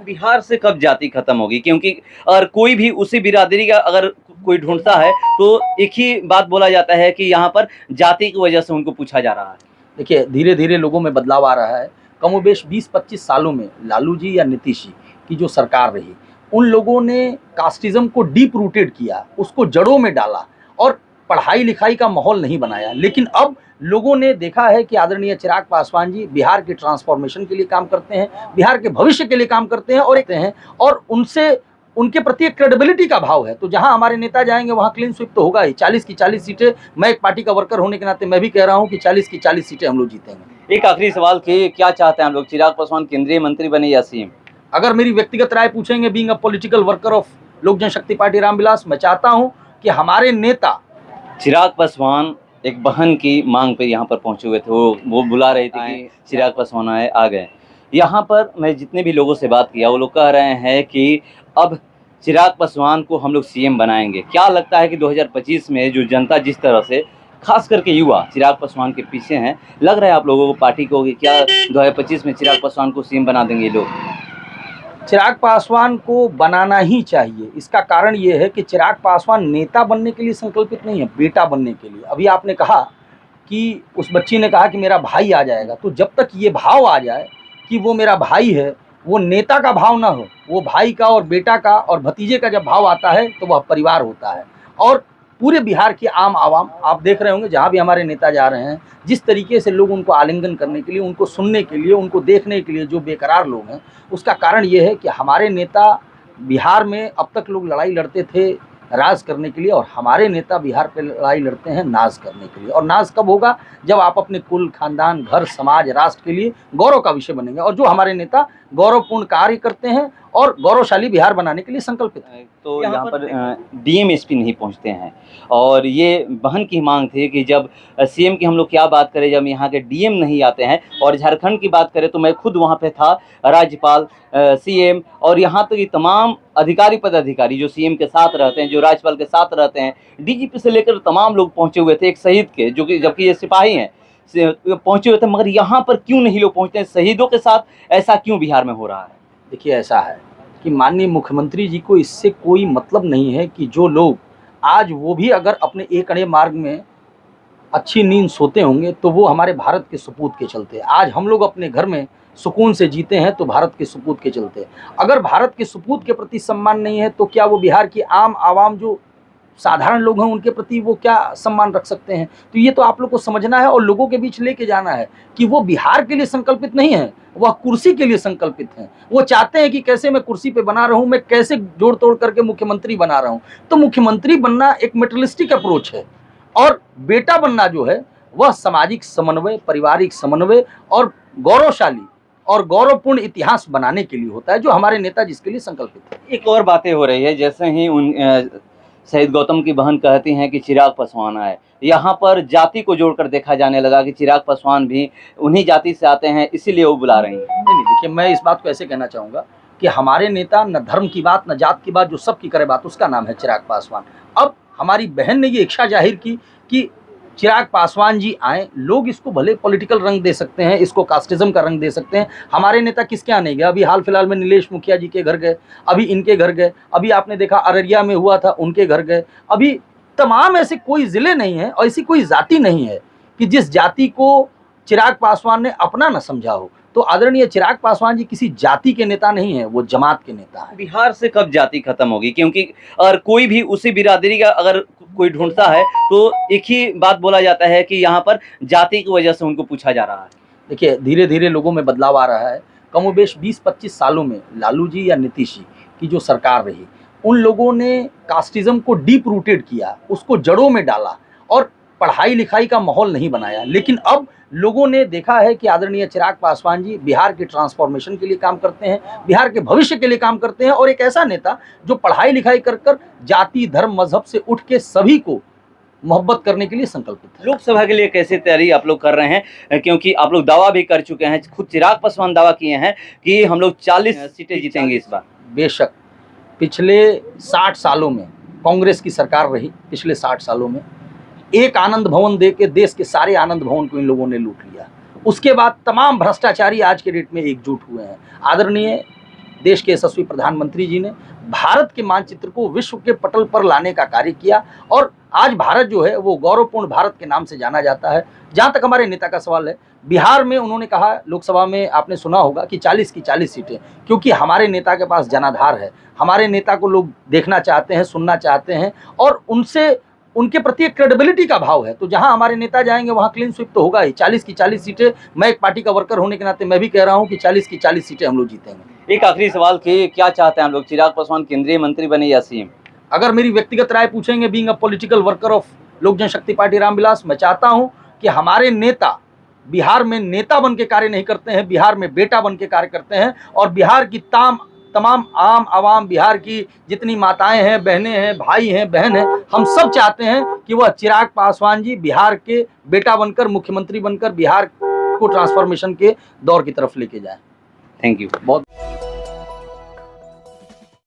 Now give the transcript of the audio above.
बिहार से कब जाति खत्म होगी? क्योंकि और कोई भी उसी बिरादरी का अगर कोई ढूँढता है, तो एक ही बात बोला जाता है कि यहाँ पर जाति की वजह से उनको पूछा जा रहा है। देखिए, धीरे-धीरे लोगों में बदलाव आ रहा है। कमोबेश 20-25 सालों में लालू जी या नीतीश जी की जो सरकार रही, उन लोगों ने कास्टिज़्म को डीप रूटेड किया, उसको जड़ों में डाला और पढ़ाई-लिखाई का माहौल नहीं बनाया। लेकिन अब लोगों ने देखा है कि आदरणीय चिराग पासवान जी बिहार के ट्रांसफॉर्मेशन के लिए काम करते हैं, बिहार के भविष्य के लिए काम करते हैं और उनसे उनके प्रति एक क्रेडिबिलिटी का भाव है। तो जहां हमारे नेता जाएंगे वहां क्लीन स्वीप तो होगा ही। 40 की 40 सीटें, मैं एक पार्टी का वर्कर होने के नाते मैं भी कह रहा हूं कि 40 की 40 सीटें हम लोग जीतेंगे। एक आखिरी सवाल कि क्या चाहते हैं हम लोग, चिराग पासवान केंद्रीय मंत्री बने या सीएम? अगर मेरी व्यक्तिगत राय पूछेंगे, being a political worker of लोक जनशक्ति पार्टी रामविलास, मैं चाहता हूं कि हमारे नेता चिराग पासवान एक बहन की मांग पे यहाँ पर पहुंचे हुए थे, वो बुला रहे थे कि चिराग पासवान आए, आ गए। यहाँ पर मैं जितने भी लोगों से बात किया वो लोग कह रहे हैं कि अब चिराग पासवान को हम लोग सीएम बनाएंगे। क्या लगता है कि 2025 में जो जनता जिस तरह से खास करके युवा चिराग पासवान के पीछे हैं, लग रहा है आप लोगों को, पार्टी को, कि क्या 2025 में चिराग पासवान को सीएम बना देंगे ये लोग? चिराग पासवान को बनाना ही चाहिए। इसका कारण ये है कि चिराग पासवान नेता बनने के लिए संकल्पित नहीं है, बेटा बनने के लिए। अभी आपने कहा कि उस बच्ची ने कहा कि मेरा भाई आ जाएगा, तो जब तक ये भाव आ जाए कि वो मेरा भाई है, वो नेता का भाव ना हो, वो भाई का और बेटा का और भतीजे का जब भाव आता है तो वह परिवार होता है। और पूरे बिहार की आम आवाम, आप देख रहे होंगे जहाँ भी हमारे नेता जा रहे हैं, जिस तरीके से लोग उनको आलिंगन करने के लिए, उनको सुनने के लिए, उनको देखने के लिए जो बेकरार लोग हैं, उसका कारण ये है कि हमारे नेता बिहार में अब तक लोग लड़ाई लड़ते थे राज करने के लिए, और हमारे नेता बिहार पे लड़ाई लड़ते हैं नाज करने के लिए। और नाज कब होगा? जब आप अपने कुल, खानदान, घर, समाज, राष्ट्र के लिए गौरव का विषय बनेंगे। और जो हमारे नेता गौरवपूर्ण कार्य करते हैं और गौरवशाली बिहार बनाने के लिए संकल्पित हैं। तो यहाँ पर डीएम एसपी नहीं पहुँचते हैं, और ये बहन की मांग थी कि जब सीएम की हम लोग क्या बात करें, जब यहाँ के डीएम नहीं आते हैं। और झारखंड की बात करें तो मैं खुद वहाँ पे था, राज्यपाल, सीएम और यहाँ तक कि तमाम अधिकारी पदाधिकारी जो सीएम के साथ रहते हैं, जो राज्यपाल के साथ रहते हैं, डीजीपी से लेकर तमाम लोग पहुँचे हुए थे, एक शहीद के, जो कि जबकि ये सिपाही हैं, पहुँचे हुए थे। मगर यहाँ पर क्यों नहीं लोग पहुँचते हैं? शहीदों के साथ ऐसा क्यों बिहार में हो रहा है? देखिए, ऐसा है कि माननीय मुख्यमंत्री जी को इससे कोई मतलब नहीं है कि जो लोग आज, वो भी अगर अपने एक अड़े मार्ग में अच्छी नींद सोते होंगे तो वो हमारे भारत के सपूत के चलते। आज हम लोग अपने घर में सुकून से जीते हैं तो भारत के सपूत के चलते। अगर भारत के सपूत के प्रति सम्मान नहीं है तो क्या वो बिहार की आम आवाम, जो साधारण लोग हैं, उनके प्रति वो क्या सम्मान रख सकते हैं? तो ये तो आप लोग को समझना है और लोगों के बीच लेके जाना है कि वो बिहार के लिए संकल्पित नहीं है, वह कुर्सी के लिए संकल्पित हैं। वो चाहते हैं कि कैसे मैं कुर्सी पे बना रहूं, मैं कैसे जोड़ तोड़ करके मुख्यमंत्री बना रहा हूं। तो मुख्यमंत्री बनना एक मेटलिस्टिक अप्रोच है, और बेटा बनना जो है वह सामाजिक समन्वय, पारिवारिक समन्वय और गौरवशाली और गौरवपूर्ण इतिहास बनाने के लिए होता है, जो हमारे नेता जिसके लिए संकल्पित है। एक और बातें हो रही है, जैसे ही उन शहीद गौतम की बहन कहती हैं कि चिराग पासवान आए, यहाँ पर जाति को जोड़कर देखा जाने लगा कि चिराग पासवान भी उन्हीं जाति से आते हैं, इसीलिए वो बुला रही हैं। नहीं, देखिए, मैं इस बात को ऐसे कहना चाहूँगा कि हमारे नेता न धर्म की बात, न जात की बात, जो सबकी करे बात, उसका नाम है चिराग पासवान। अब हमारी बहन ने ये इच्छा जाहिर की कि चिराग पासवान जी आएँ। लोग इसको भले पॉलिटिकल रंग दे सकते हैं, इसको कास्टिज़्म का रंग दे सकते हैं। हमारे नेता किसके यहाँ नहीं गए? अभी हाल फिलहाल में नीलेश मुखिया जी के घर गए, अभी इनके घर गए, अभी आपने देखा अररिया में हुआ था, उनके घर गए। अभी तमाम ऐसे कोई ज़िले नहीं हैं और ऐसी कोई जाति नहीं है कि जिस जाति को चिराग पासवान ने अपना न समझा हो। तो आदरणीय चिराग पासवान जी किसी जाति के नेता नहीं है, वो जमात के नेता है। बिहार से कब जाति खत्म होगी? क्योंकि और कोई भी उसी बिरादरी का अगर कोई ढूंढता है, तो एक ही बात बोला जाता है कि यहाँ पर जाति की वजह से उनको पूछा जा रहा है। देखिए, धीरे-धीरे लोगों में बदलाव आ रहा है। कमोबेश 20-25 सालों में लालू जी या नीतीश जी की जो सरकार रही, उन लोगों ने कास्टिज़्म को डीप रूटेड किया, उसको जड़ों में डाला और पढ़ाई-लिखाई का माहौल नहीं बनाया। लेकिन अब लोगों ने देखा है कि आदरणीय चिराग पासवान जी बिहार के ट्रांसफॉर्मेशन के लिए काम करते हैं, बिहार के भविष्य के लिए काम करते हैं, और एक ऐसा नेता जो पढ़ाई-लिखाई कर जाति, धर्म, मज़हब से उठ के सभी को मोहब्बत करने के लिए संकल्पित है। लोकसभा के लिए कैसे तैयारी आप लोग कर रहे हैं? क्योंकि आप लोग दावा भी कर चुके हैं, खुद चिराग पासवान दावा किए हैं कि हम लोग 40 सीटें जीतेंगे इस बार। बेशक, पिछले 60 सालों में कांग्रेस की सरकार रही, पिछले 60 सालों में एक आनंद भवन दे के देश के सारे आनंद भवन को इन लोगों ने लूट लिया। उसके बाद तमाम भ्रष्टाचारी आज के डेट में एकजुट हुए हैं। आदरणीय देश के यशस्वी प्रधानमंत्री जी ने भारत के मानचित्र को विश्व के पटल पर लाने का कार्य किया और आज भारत जो है वो गौरवपूर्ण भारत के नाम से जाना जाता है। जहाँ तक हमारे नेता का सवाल है, बिहार में उन्होंने कहा, लोकसभा में आपने सुना होगा कि 40 की 40 सीटें, क्योंकि हमारे नेता के पास जनाधार है, हमारे नेता को लोग देखना चाहते हैं, सुनना चाहते हैं और उनसे उनके प्रति एक क्रेडिबिलिटी का भाव है। तो जहां हमारे नेता जाएंगे वहां क्लीन स्वीप तो होगा ही। 40 की 40 सीटें, मैं एक पार्टी का वर्कर होने के नाते मैं भी कह रहा हूं कि 40 की 40 सीटें हम लोग जीतेंगे। एक आखिरी सवाल कि क्या चाहते हैं हम लोग, चिराग पासवान केंद्रीय मंत्री बने या सीएम? अगर मेरी व्यक्तिगत राय पूछेंगे, being a political worker of लोक जनशक्ति पार्टी रामविलास, मैं चाहता हूं कि हमारे नेता बिहार में नेता बन के कार्य नहीं करते हैं, बिहार में बेटा बन के कार्य करते हैं और बिहार की तमाम आम आवाम, बिहार की जितनी माताएं हैं, बहनें हैं, भाई हैं, बहन हैं, हम सब चाहते हैं कि वह चिराग पासवान जी बिहार के बेटा बनकर, मुख्यमंत्री बनकर बिहार को ट्रांसफॉर्मेशन के दौर की तरफ लेके जाएं। Thank you. बहुत